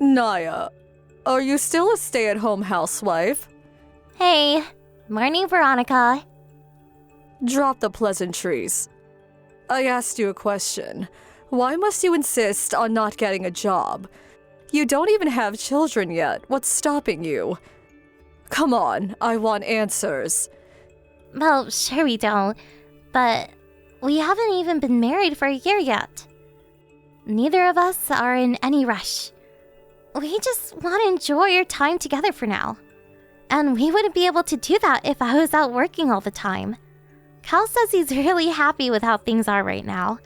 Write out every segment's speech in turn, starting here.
Naya, are you still a stay-at-home housewife? Hey, morning, Veronica. Drop the pleasantries. I asked you a question. Why must you insist on not getting a job? You don't even have children yet. What's stopping you? Come on, I want answers. Well, sure we don't, but we haven't even been married for a year yet. Neither of us are in any rush. We just want to enjoy our time together for now. And we wouldn't be able to do that if I was out working all the time. Cal says he's really happy with how things are right now.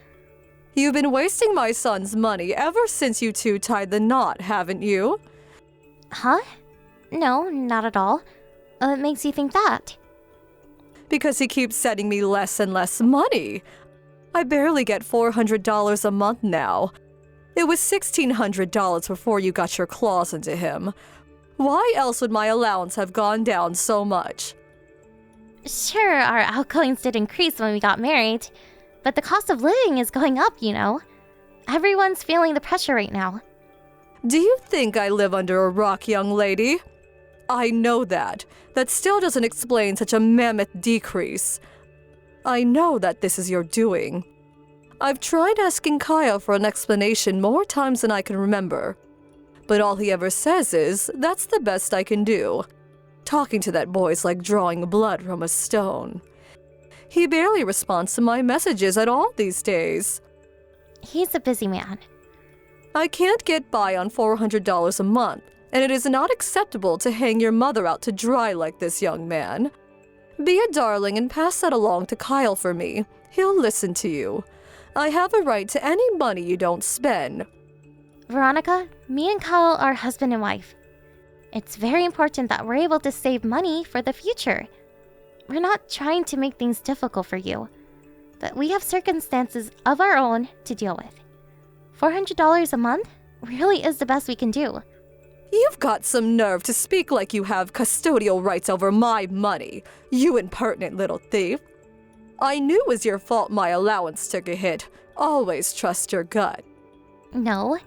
You've been wasting my son's money ever since you two tied the knot, haven't you? Huh? No, not at all. What makes you think that? Because he keeps sending me less and less money. I barely get $400 a month now. It was $1,600 before you got your claws into him. Why else would my allowance have gone down so much? Sure, our outgoings did increase when we got married, but the cost of living is going up, you know. Everyone's feeling the pressure right now. Do you think I live under a rock, young lady? I know that. That still doesn't explain such a mammoth decrease. I know that this is your doing. I've tried asking Kyle for an explanation more times than I can remember. But all he ever says is, that's the best I can do. Talking to that boy's like drawing blood from a stone. He barely responds to my messages at all these days. He's a busy man. I can't get by on $400 a month, and it is not acceptable to hang your mother out to dry like this, young man. Be a darling and pass that along to Kyle for me. He'll listen to you. I have a right to any money you don't spend. Veronica, me and Kyle are husband and wife. It's very important that we're able to save money for the future. We're not trying to make things difficult for you, but we have circumstances of our own to deal with. $400 a month really is the best we can do. You've got some nerve to speak like you have custodial rights over my money, you impertinent little thief. I knew it was your fault my allowance took a hit. Always trust your gut. No,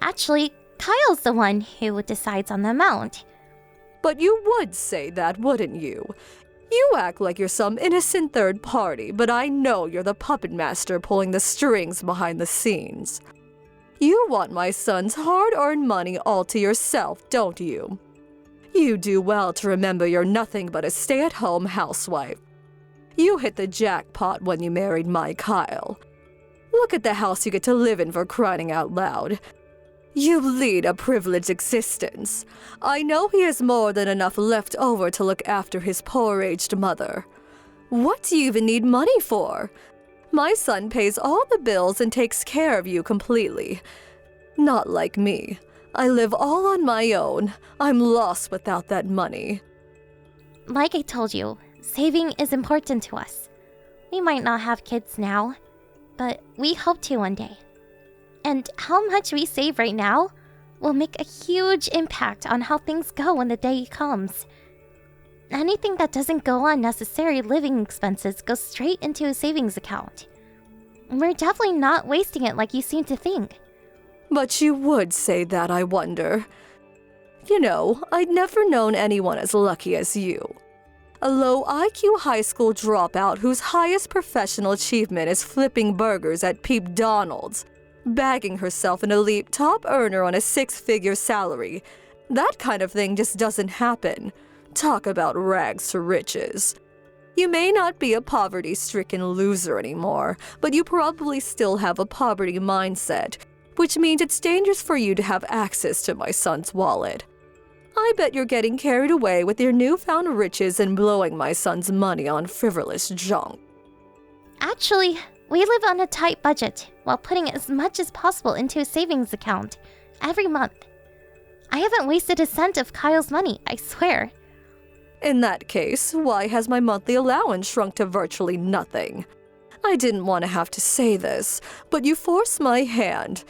actually, Kyle's the one who decides on the amount. But you would say that, wouldn't you? You act like you're some innocent third party, but I know you're the puppet master pulling the strings behind the scenes. You want my son's hard-earned money all to yourself, don't you? You do well to remember you're nothing but a stay-at-home housewife. You hit the jackpot when you married my Kyle. Look at the house you get to live in for crying out loud. You lead a privileged existence. I know he has more than enough left over to look after his poor-aged mother. What do you even need money for? My son pays all the bills and takes care of you completely. Not like me. I live all on my own. I'm lost without that money. Like I told you, saving is important to us. We might not have kids now, but we hope to one day. And how much we save right now will make a huge impact on how things go when the day comes. Anything that doesn't go on necessary living expenses goes straight into a savings account. We're definitely not wasting it like you seem to think. But you would say that, I wonder. You know, I'd never known anyone as lucky as you. A low IQ high school dropout whose highest professional achievement is flipping burgers at Peep Donald's, bagging herself an elite top earner on a six-figure salary. That kind of thing just doesn't happen. Talk about rags to riches. You may not be a poverty-stricken loser anymore, but you probably still have a poverty mindset, which means it's dangerous for you to have access to my son's wallet. I bet you're getting carried away with your newfound riches and blowing my son's money on frivolous junk. Actually, we live on a tight budget while putting as much as possible into a savings account every month. I haven't wasted a cent of Kyle's money, I swear. In that case, why has my monthly allowance shrunk to virtually nothing? I didn't want to have to say this, but you forced my hand.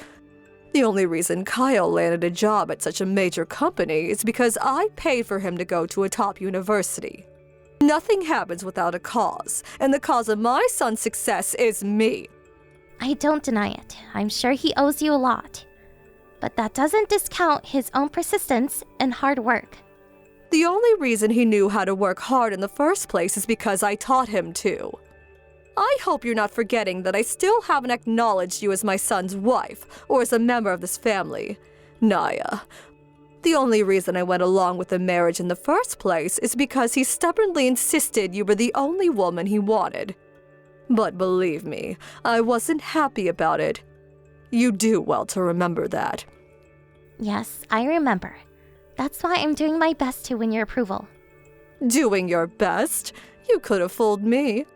The only reason Kyle landed a job at such a major company is because I paid for him to go to a top university. Nothing happens without a cause, and the cause of my son's success is me. I don't deny it. I'm sure he owes you a lot. but that doesn't discount his own persistence and hard work. The only reason he knew how to work hard in the first place is because I taught him to. I hope you're not forgetting that I still haven't acknowledged you as my son's wife or as a member of this family. Naya, the only reason I went along with the marriage in the first place is because he stubbornly insisted you were the only woman he wanted. But believe me, I wasn't happy about it. You do well to remember that. Yes, I remember. That's why I'm doing my best to win your approval. Doing your best? You could have fooled me.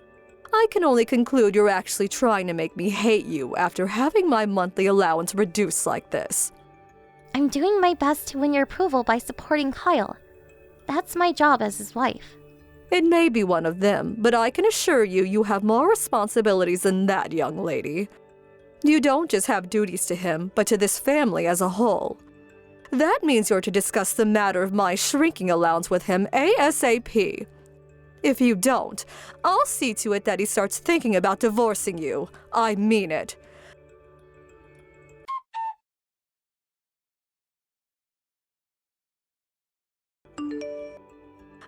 I can only conclude you're actually trying to make me hate you after having my monthly allowance reduced like this. I'm doing my best to win your approval by supporting Kyle. That's my job as his wife. It may be one of them, but I can assure you you have more responsibilities than that, young lady. You don't just have duties to him, but to this family as a whole. That means you're to discuss the matter of my shrinking allowance with him ASAP. If you don't, I'll see to it that he starts thinking about divorcing you. I mean it.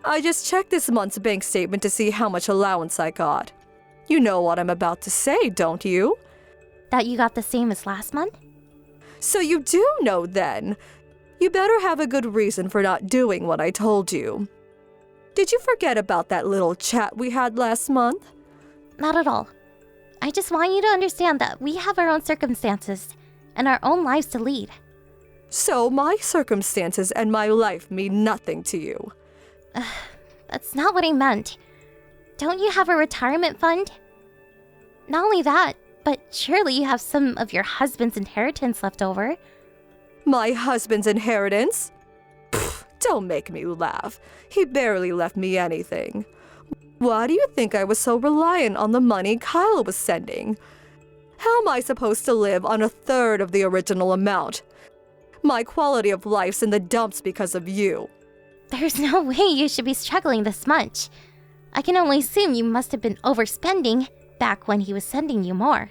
I just checked this month's bank statement to see how much allowance I got. You know what I'm about to say, don't you? That you got the same as last month? So you do know then. You better have a good reason for not doing what I told you. Did you forget about that little chat we had last month? Not at all. I just want you to understand that we have our own circumstances and our own lives to lead. So my circumstances and my life mean nothing to you. That's not what I meant. Don't you have a retirement fund? Not only that, but surely you have some of your husband's inheritance left over. My husband's inheritance? Pfft, don't make me laugh. He barely left me anything. Why do you think I was so reliant on the money Kyle was sending? How am I supposed to live on a third of the original amount? My quality of life's in the dumps because of you. There's no way you should be struggling this much. I can only assume you must have been overspending back when he was sending you more.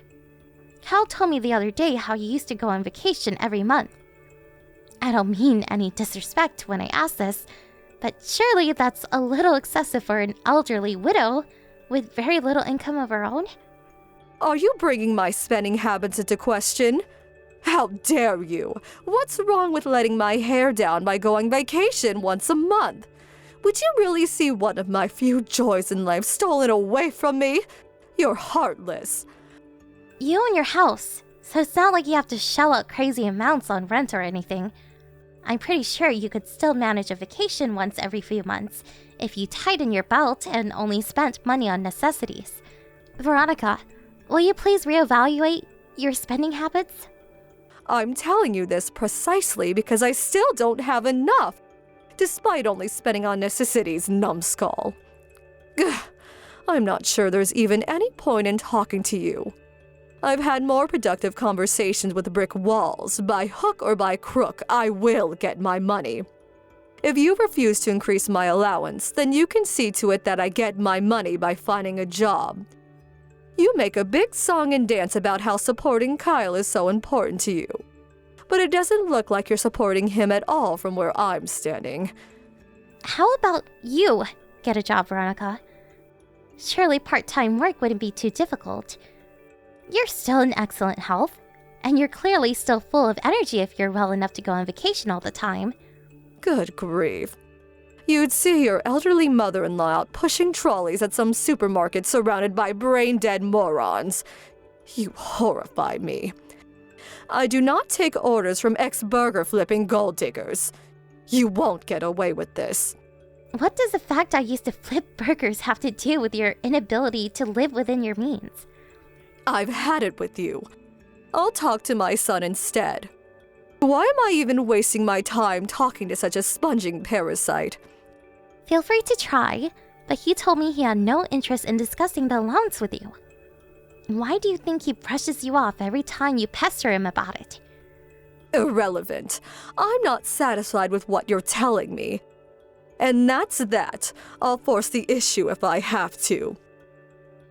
Kyle told me the other day how you used to go on vacation every month. I don't mean any disrespect when I ask this, but surely that's a little excessive for an elderly widow with very little income of her own? Are you bringing my spending habits into question? How dare you? What's wrong with letting my hair down by going vacation once a month? Would you really see one of my few joys in life stolen away from me? You're heartless. You own your house, so it's not like you have to shell out crazy amounts on rent or anything. I'm pretty sure you could still manage a vacation once every few months if you tighten your belt and only spent money on necessities. Veronica, will you please reevaluate your spending habits? I'm telling you this precisely because I still don't have enough, despite only spending on necessities, numbskull. Gah, I'm not sure there's even any point in talking to you. I've had more productive conversations with brick walls. By hook or by crook, I will get my money. If you refuse to increase my allowance, then you can see to it that I get my money by finding a job. You make a big song and dance about how supporting Kyle is so important to you. But it doesn't look like you're supporting him at all from where I'm standing. How about you get a job, Veronica? Surely part-time work wouldn't be too difficult. You're still in excellent health, and you're clearly still full of energy if you're well enough to go on vacation all the time. Good grief. You'd see your elderly mother-in-law out pushing trolleys at some supermarket surrounded by brain-dead morons. You horrify me. I do not take orders from ex-burger-flipping gold diggers. You won't get away with this. What does the fact I used to flip burgers have to do with your inability to live within your means? I've had it with you. I'll talk to my son instead. Why am I even wasting my time talking to such a sponging parasite? Feel free to try, but he told me he had no interest in discussing the allowance with you. Why do you think he brushes you off every time you pester him about it? Irrelevant. I'm not satisfied with what you're telling me. And that's that. I'll force the issue if I have to.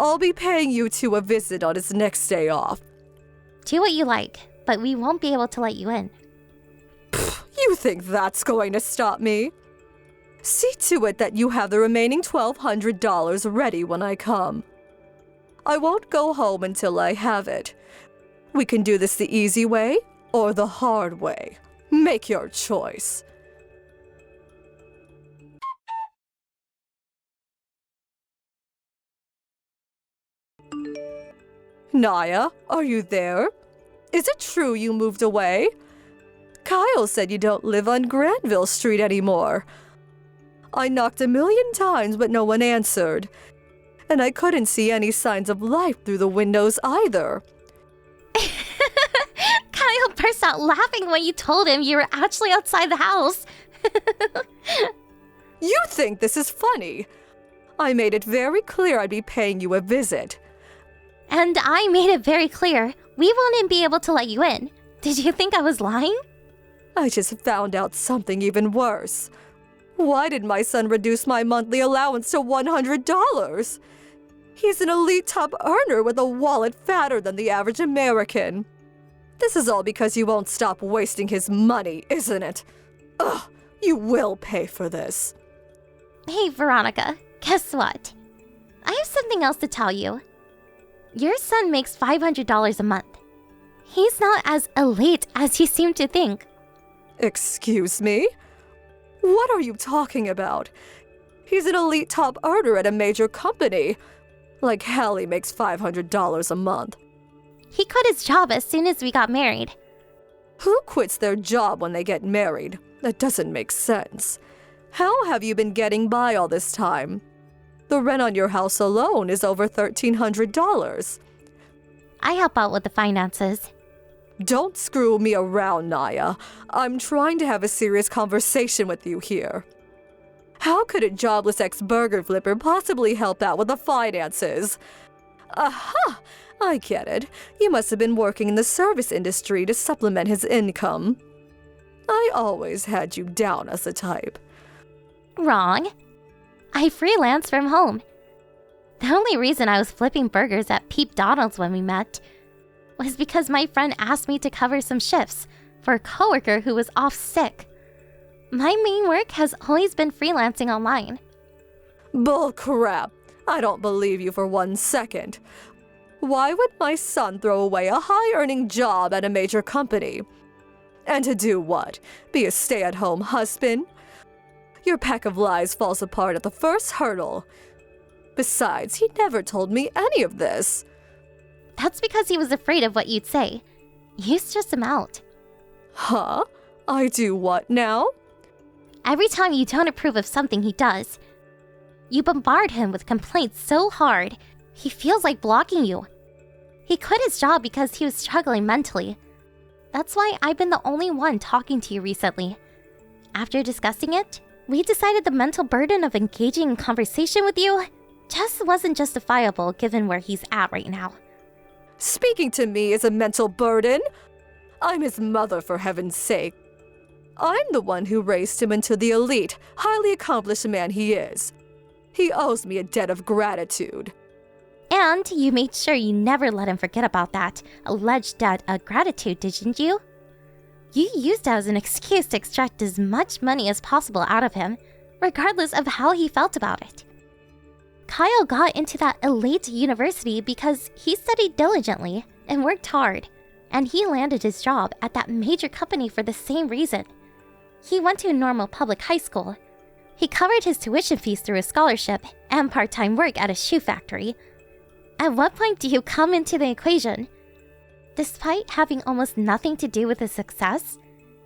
I'll be paying you two a visit on his next day off. Do what you like, but we won't be able to let you in. You think that's going to stop me? See to it that you have the remaining $1,200 ready when I come. I won't go home until I have it. We can do this the easy way or the hard way. Make your choice. Naya, are you there? Is it true you moved away? Kyle said you don't live on Granville Street anymore. I knocked 1,000,000 times, but no one answered. And I couldn't see any signs of life through the windows either. Kyle burst out laughing when you told him you were actually outside the house. You think this is funny? I made it very clear I'd be paying you a visit. And I made it very clear we wouldn't be able to let you in. Did you think I was lying? I just found out something even worse. Why did my son reduce my monthly allowance to $100? He's an elite top earner with a wallet fatter than the average American. This is all because you won't stop wasting his money, isn't it? Ugh, you will pay for this. Hey, Veronica, guess what? I have something else to tell you. Your son makes $500 a month. He's not as elite as you seem to think. Excuse me? What are you talking about? He's an elite top earner at a major company. Like Hallie makes $500 a month. He quit his job as soon as we got married. Who quits their job when they get married? That doesn't make sense. How have you been getting by all this time? The rent on your house alone is over $1,300. I help out with the finances. Don't screw me around, Naya. I'm trying to have a serious conversation with you here. How could a jobless ex-burger flipper possibly help out with the finances? Aha! I get it. You must have been working in the service industry to supplement his income. I always had you down as the type. Wrong. I freelance from home. The only reason I was flipping burgers at Peep Donald's when we met was because my friend asked me to cover some shifts for a coworker who was off sick. My main work has always been freelancing online. Bull crap. I don't believe you for 1 second. Why would my son throw away a high-earning job at a major company? And to do what? Be a stay-at-home husband? Your pack of lies falls apart at the first hurdle. Besides, he never told me any of this. That's because he was afraid of what you'd say. You stress him out. Huh? I do what now? Every time you don't approve of something he does, you bombard him with complaints so hard, he feels like blocking you. He quit his job because he was struggling mentally. That's why I've been the only one talking to you recently. After discussing it, we decided the mental burden of engaging in conversation with you just wasn't justifiable given where he's at right now. Speaking to me is a mental burden? I'm his mother, for heaven's sake. I'm the one who raised him into the elite, highly accomplished man he is. He owes me a debt of gratitude. And you made sure you never let him forget about that alleged debt of gratitude, didn't you? You used it as an excuse to extract as much money as possible out of him, regardless of how he felt about it. Kyle got into that elite university because he studied diligently and worked hard, and he landed his job at that major company for the same reason. He went to a normal public high school. He covered his tuition fees through a scholarship and part-time work at a shoe factory. At what point do you come into the equation? Despite having almost nothing to do with his success,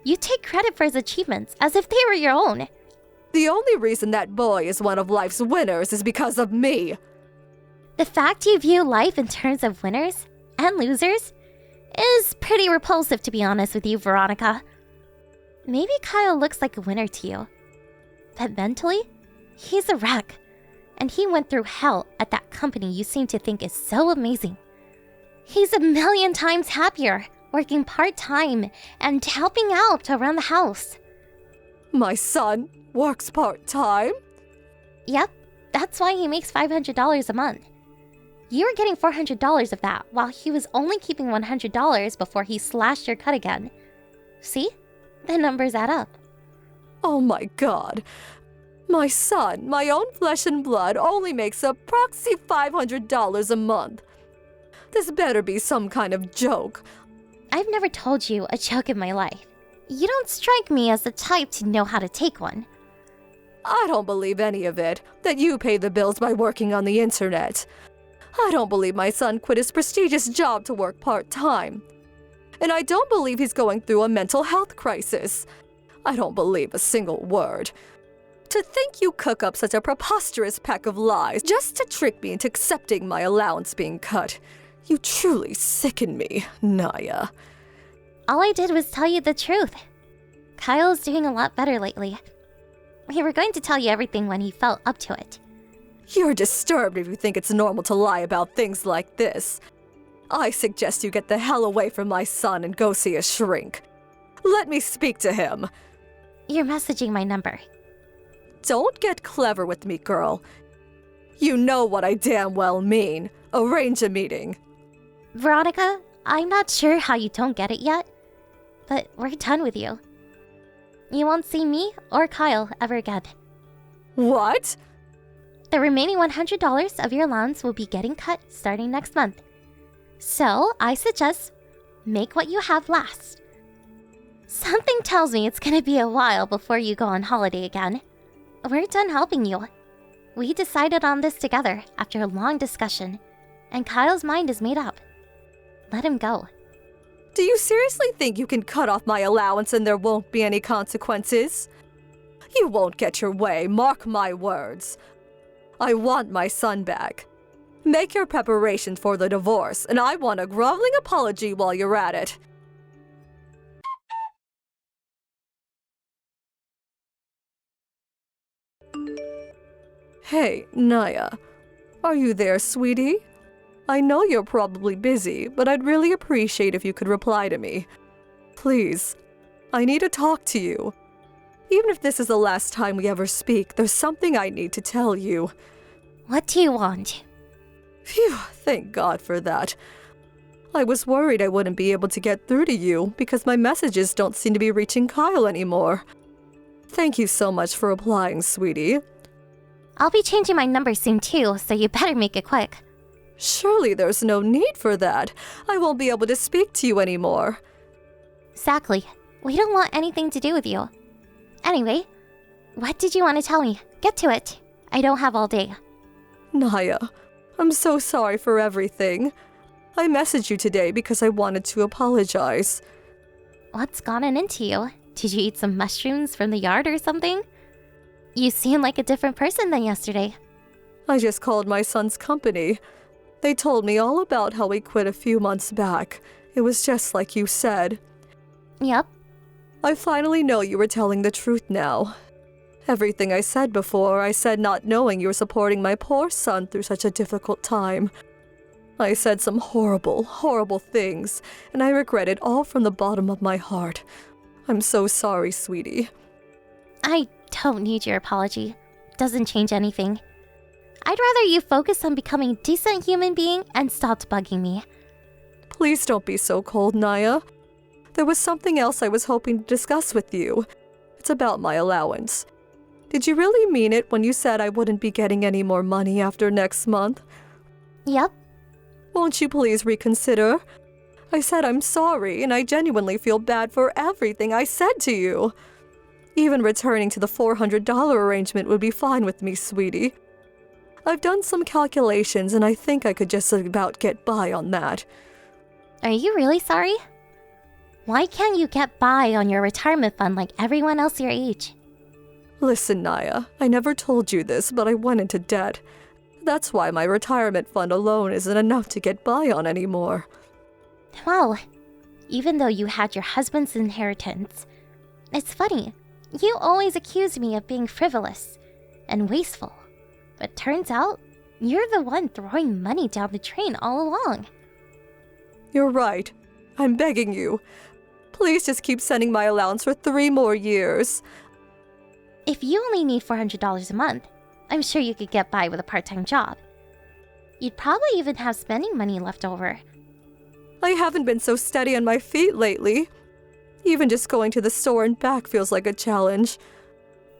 you take credit for his achievements as if they were your own. The only reason that boy is one of life's winners is because of me. The fact you view life in terms of winners and losers is pretty repulsive, to be honest with you, Veronica. Maybe Kyle looks like a winner to you, but mentally, he's a wreck, and he went through hell at that company you seem to think is so amazing. He's 1,000,000 times happier working part-time and helping out around the house. My son works part-time? Yep, that's why he makes $500 a month. You were getting $400 of that, while he was only keeping $100 before he slashed your cut again. See? The numbers add up. Oh my god. My son, my own flesh and blood, only makes approximately $500 a month. This better be some kind of joke. I've never told you a joke in my life. You don't strike me as the type to know how to take one. I don't believe any of it, that you pay the bills by working on the internet. I don't believe my son quit his prestigious job to work part-time. And I don't believe he's going through a mental health crisis. I don't believe a single word. To think you cook up such a preposterous pack of lies just to trick me into accepting my allowance being cut. You truly sicken me, Naya. All I did was tell you the truth. Kyle's doing a lot better lately. We were going to tell you everything when he felt up to it. You're disturbed if you think it's normal to lie about things like this. I suggest you get the hell away from my son and go see a shrink. Let me speak to him. You're messaging my number. Don't get clever with me, girl. You know what I damn well mean. Arrange a meeting. Veronica, I'm not sure how you don't get it yet, but we're done with you. You won't see me or Kyle ever again. What? The remaining $100 of your allowance will be getting cut starting next month. So, I suggest make what you have last. Something tells me it's gonna be a while before you go on holiday again. We're done helping you. We decided on this together after a long discussion, and Kyle's mind is made up. Let him go. Do you seriously think you can cut off my allowance and there won't be any consequences? You won't get your way, mark my words. I want my son back. Make your preparations for the divorce, and I want a groveling apology while you're at it. Hey, Naya. Are you there, sweetie? I know you're probably busy, but I'd really appreciate if you could reply to me. Please, I need to talk to you. Even if this is the last time we ever speak, there's something I need to tell you. What do you want? Phew, thank God for that. I was worried I wouldn't be able to get through to you because my messages don't seem to be reaching Kyle anymore. Thank you so much for replying, sweetie. I'll be changing my number soon too, so you better make it quick. Surely there's no need for that. I won't be able to speak to you anymore. Exactly. We don't want anything to do with you. Anyway, what did you want to tell me? Get to it. I don't have all day. Naya, I'm so sorry for everything. I messaged you today because I wanted to apologize. What's gotten into you? Did you eat some mushrooms from the yard or something? You seem like a different person than yesterday. I just called my son's company. They told me all about how we quit a few months back. It was just like you said. Yep. I finally know you were telling the truth now. Everything I said before, I said not knowing you were supporting my poor son through such a difficult time. I said some horrible, horrible things, and I regret it all from the bottom of my heart. I'm so sorry, sweetie. I don't need your apology. Doesn't change anything. I'd rather you focus on becoming a decent human being and stop bugging me. Please don't be so cold, Naya. There was something else I was hoping to discuss with you. It's about my allowance. Did you really mean it when you said I wouldn't be getting any more money after next month? Yep. Won't you please reconsider? I said I'm sorry, and I genuinely feel bad for everything I said to you. Even returning to the $400 arrangement would be fine with me, sweetie. I've done some calculations, and I think I could just about get by on that. Are you really sorry? Why can't you get by on your retirement fund like everyone else your age? Listen, Naya, I never told you this, but I went into debt. That's why my retirement fund alone isn't enough to get by on anymore. Well, even though you had your husband's inheritance, it's funny. You always accused me of being frivolous and wasteful. But turns out, you're the one throwing money down the drain all along. You're right. I'm begging you. Please just keep sending my allowance for 3 more years. If you only need $400 a month, I'm sure you could get by with a part-time job. You'd probably even have spending money left over. I haven't been so steady on my feet lately. Even just going to the store and back feels like a challenge.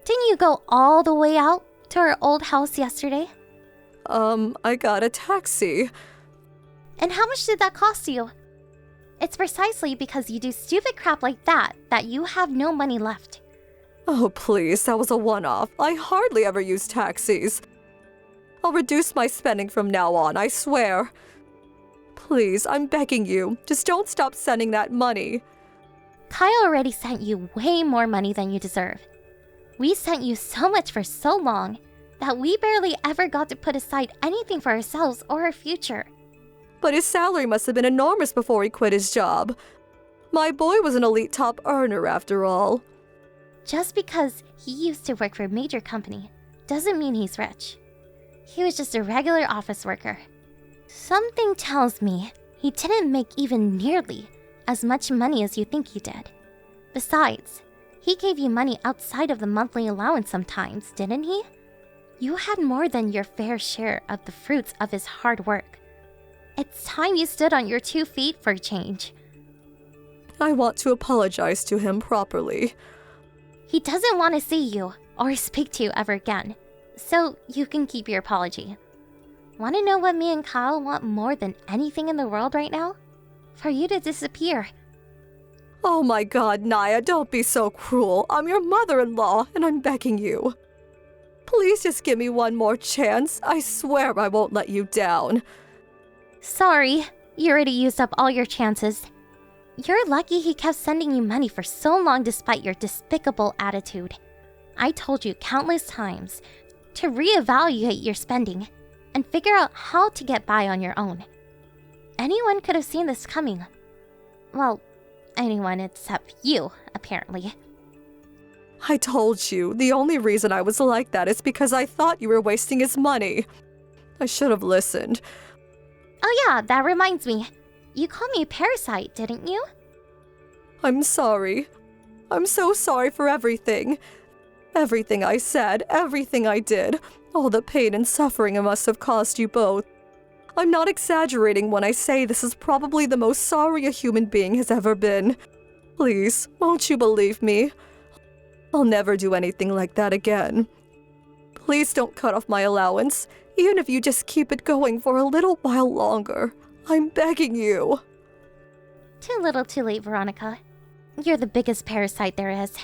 Didn't you go all the way out to our old house yesterday? I got a taxi. And how much did that cost you? It's precisely because you do stupid crap like that you have no money left. Oh, please, that was a one-off. I hardly ever use taxis. I'll reduce my spending from now on, I swear. Please, I'm begging you, just don't stop sending that money. Kyle already sent you way more money than you deserve. We sent you so much for so long that we barely ever got to put aside anything for ourselves or our future. But his salary must have been enormous before he quit his job. My boy was an elite top earner after all. Just because he used to work for a major company doesn't mean he's rich. He was just a regular office worker. Something tells me he didn't make even nearly as much money as you think he did. Besides, he gave you money outside of the monthly allowance sometimes, didn't he? You had more than your fair share of the fruits of his hard work. It's time you stood on your 2 feet for a change. I want to apologize to him properly. He doesn't want to see you or speak to you ever again, so you can keep your apology. Want to know what me and Kyle want more than anything in the world right now? For you to disappear. Oh my God, Naya, don't be so cruel. I'm your mother-in-law, and I'm begging you. Please just give me one more chance. I swear I won't let you down. Sorry, you already used up all your chances. You're lucky he kept sending you money for so long despite your despicable attitude. I told you countless times to reevaluate your spending and figure out how to get by on your own. Anyone could have seen this coming. Well, anyone except you, apparently. I told you, the only reason I was like that is because I thought you were wasting his money. I should have listened. Oh yeah, that reminds me. You called me a parasite, didn't you? I'm sorry. I'm so sorry for everything. Everything I said, everything I did, all the pain and suffering it must have caused you both. I'm not exaggerating when I say this is probably the most sorry a human being has ever been. Please, won't you believe me? I'll never do anything like that again. Please don't cut off my allowance, even if you just keep it going for a little while longer. I'm begging you. Too little too late, Veronica. You're the biggest parasite there is.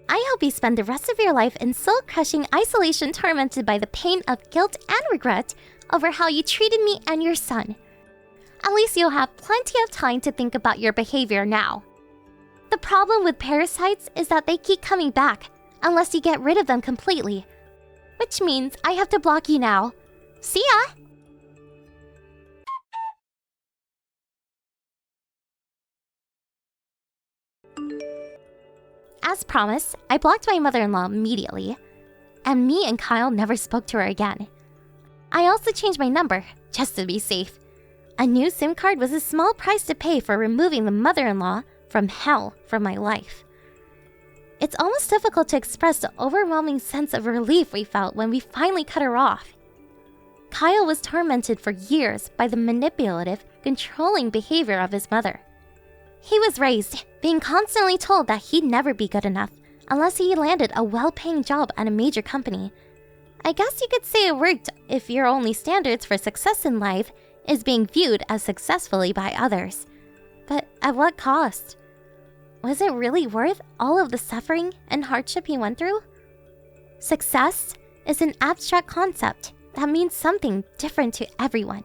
I hope you spend the rest of your life in soul-crushing isolation, tormented by the pain of guilt and regret over how you treated me and your son. At least you'll have plenty of time to think about your behavior now. The problem with parasites is that they keep coming back unless you get rid of them completely. Which means I have to block you now. See ya! As promised, I blocked my mother-in-law immediately, and me and Kyle never spoke to her again. I also changed my number, just to be safe. A new SIM card was a small price to pay for removing the mother-in-law from hell from my life. It's almost difficult to express the overwhelming sense of relief we felt when we finally cut her off. Kyle was tormented for years by the manipulative, controlling behavior of his mother. He was raised being constantly told that he'd never be good enough unless he landed a well-paying job at a major company. I guess you could say it worked if your only standards for success in life is being viewed as successfully by others. But at what cost? Was it really worth all of the suffering and hardship he went through? Success is an abstract concept that means something different to everyone.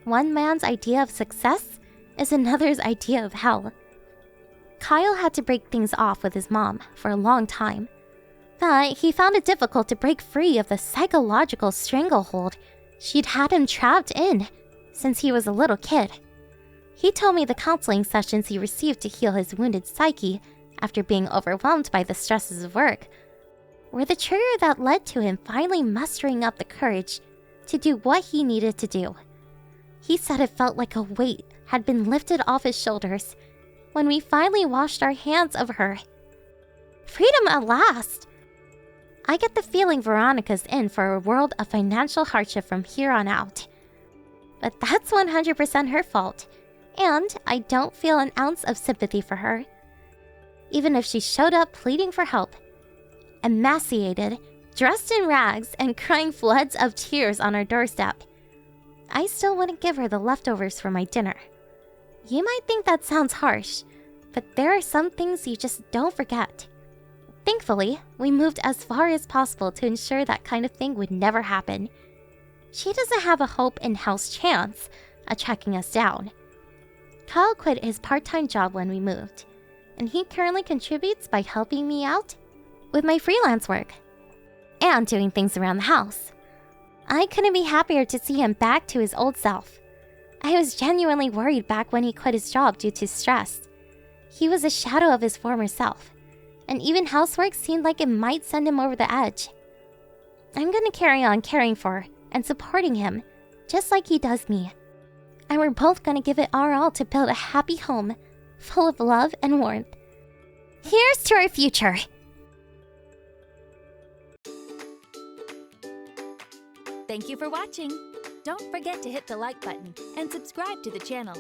One man's idea of success is another's idea of hell. Kyle had to break things off with his mom for a long time, but he found it difficult to break free of the psychological stranglehold she'd had him trapped in since he was a little kid. He told me the counseling sessions he received to heal his wounded psyche after being overwhelmed by the stresses of work were the trigger that led to him finally mustering up the courage to do what he needed to do. He said it felt like a weight had been lifted off his shoulders when we finally washed our hands of her. Freedom at last! I get the feeling Veronica's in for a world of financial hardship from here on out. But that's 100% her fault, and I don't feel an ounce of sympathy for her. even if she showed up pleading for help. Emaciated, dressed in rags, and crying floods of tears on our doorstep, I still wouldn't give her the leftovers for my dinner. You might think that sounds harsh, but there are some things you just don't forget. Thankfully, we moved as far as possible to ensure that kind of thing would never happen. She doesn't have a hope in hell's chance of tracking us down. Kyle quit his part-time job when we moved, and he currently contributes by helping me out with my freelance work and doing things around the house. I couldn't be happier to see him back to his old self. I was genuinely worried back when he quit his job due to stress. He was a shadow of his former self, and even housework seemed like it might send him over the edge. I'm gonna carry on caring for and supporting him, just like he does me. And we're both gonna give it our all to build a happy home, full of love and warmth. Here's to our future! Thank you for watching. Don't forget to hit the like button and subscribe to the channel.